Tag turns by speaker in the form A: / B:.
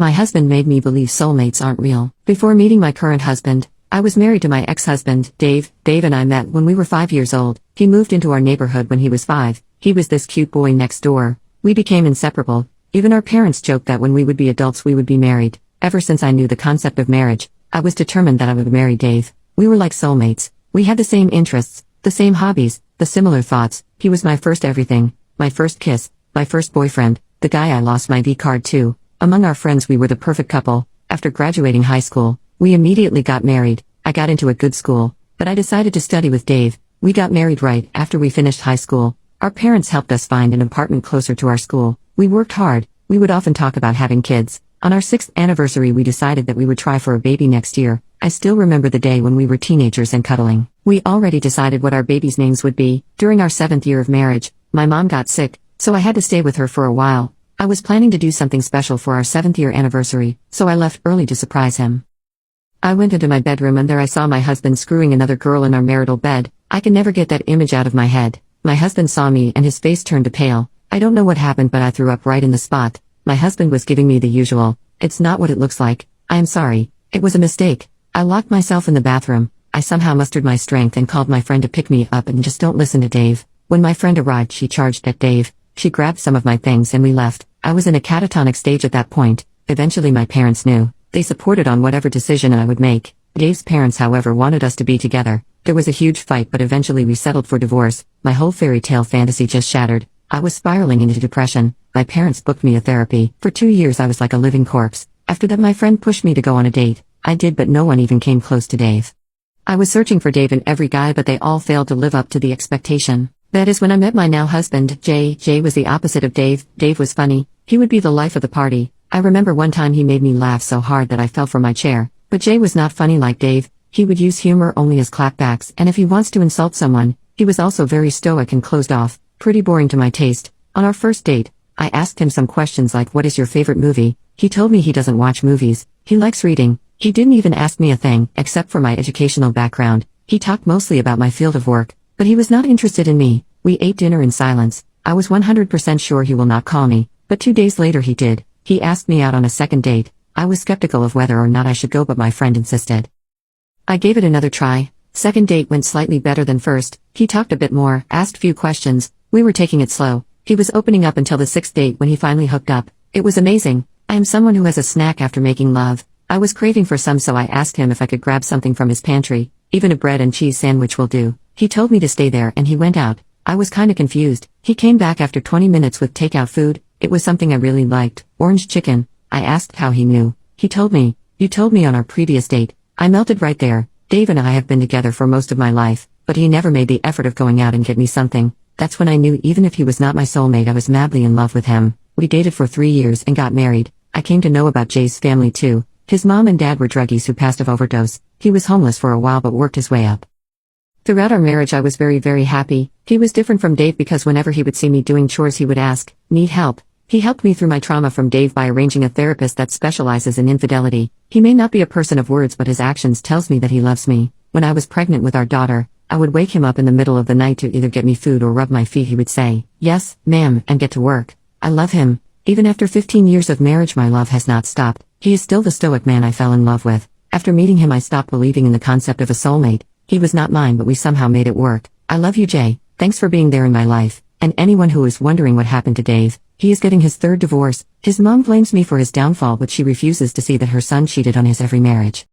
A: My husband made me believe soulmates aren't real. Before meeting my current husband, I was married to my ex-husband, Dave. Dave and I met when we were 5 years old. He moved into our neighborhood when he was 5. He was this cute boy next door. We became inseparable. Even our parents joked that when we would be adults we would be married. Ever since I knew the concept of marriage, I was determined that I would marry Dave. We were like soulmates. We had the same interests, the same hobbies, the similar thoughts. He was my first everything, my first kiss, my first boyfriend, the guy I lost my V-card to. Among our friends we were the perfect couple. After graduating high school, we immediately got married. I got into a good school, but I decided to study with Dave. We got married right after we finished high school. Our parents helped us find an apartment closer to our school. We worked hard. We would often talk about having kids. On our 6th anniversary we decided that we would try for a baby next year. I still remember the day when we were teenagers and cuddling. We already decided what our babies' names would be. During our 7th year of marriage, my mom got sick, so I had to stay with her for a while. I was planning to do something special for our 7th year anniversary, so I left early to surprise him. I went into my bedroom and there I saw my husband screwing another girl in our marital bed. I can never get that image out of my head. My husband saw me and his face turned pale. I don't know what happened but I threw up right in the spot. My husband was giving me the usual, "It's not what it looks like. I am sorry. It was a mistake." I locked myself in the bathroom. I somehow mustered my strength and called my friend to pick me up and just don't listen to Dave. When my friend arrived she charged at Dave. She grabbed some of my things and we left. I was in a catatonic stage at that point. Eventually my parents knew. They supported on whatever decision I would make. Dave's parents however wanted us to be together. There was a huge fight but eventually we settled for divorce. My whole fairy tale fantasy just shattered. I was spiraling into depression. My parents booked me a therapy. For 2 years I was like a living corpse. After that my friend pushed me to go on a date. I did but no one even came close to Dave. I was searching for Dave in every guy but they all failed to live up to the expectation. That is when I met my now husband, Jay. Jay was the opposite of Dave. Dave was funny. He would be the life of the party. I remember one time he made me laugh so hard that I fell from my chair. But Jay was not funny like Dave. He would use humor only as clapbacks and if he wants to insult someone, he was also very stoic and closed off. Pretty boring to my taste. On our first date, I asked him some questions like what is your favorite movie? He told me he doesn't watch movies. He likes reading. He didn't even ask me a thing, except for my educational background. He talked mostly about my field of work, but he was not interested in me. We ate dinner in silence. I was 100% sure he will not call me, but 2 days later he did. He asked me out on a second date. I was skeptical of whether or not I should go but my friend insisted. I gave it another try. Second date went slightly better than first. He talked a bit more, asked few questions. We were taking it slow. He was opening up until the 6th date when he finally hooked up. It was amazing. I am someone who has a snack after making love. I was craving for some so I asked him if I could grab something from his pantry. Even a bread and cheese sandwich will do. He told me to stay there and he went out. I was kinda confused. He came back after 20 minutes with takeout food. It was something I really liked, orange chicken. I asked how he knew. He told me, "You told me on our previous date." I melted right there. Dave and I have been together for most of my life, but he never made the effort of going out and get me something. That's when I knew even if he was not my soulmate I was madly in love with him. We dated for 3 years and got married. I came to know about Jay's family too. His mom and dad were druggies who passed of overdose. He was homeless for a while but worked his way up. Throughout our marriage I was very happy. He was different from Dave because whenever he would see me doing chores he would ask, "Need help?" He helped me through my trauma from Dave by arranging a therapist that specializes in infidelity. He may not be a person of words but his actions tells me that he loves me. When I was pregnant with our daughter, I would wake him up in the middle of the night to either get me food or rub my feet. He would say, "Yes, ma'am," and get to work. I love him. Even after 15 years of marriage my love has not stopped. He is still the stoic man I fell in love with. After meeting him I stopped believing in the concept of a soulmate. He was not mine but we somehow made it work. I love you Jay, thanks for being there in my life. And anyone who is wondering what happened to Dave, he is getting his 3rd divorce. His mom blames me for his downfall but she refuses to see that her son cheated on his every marriage.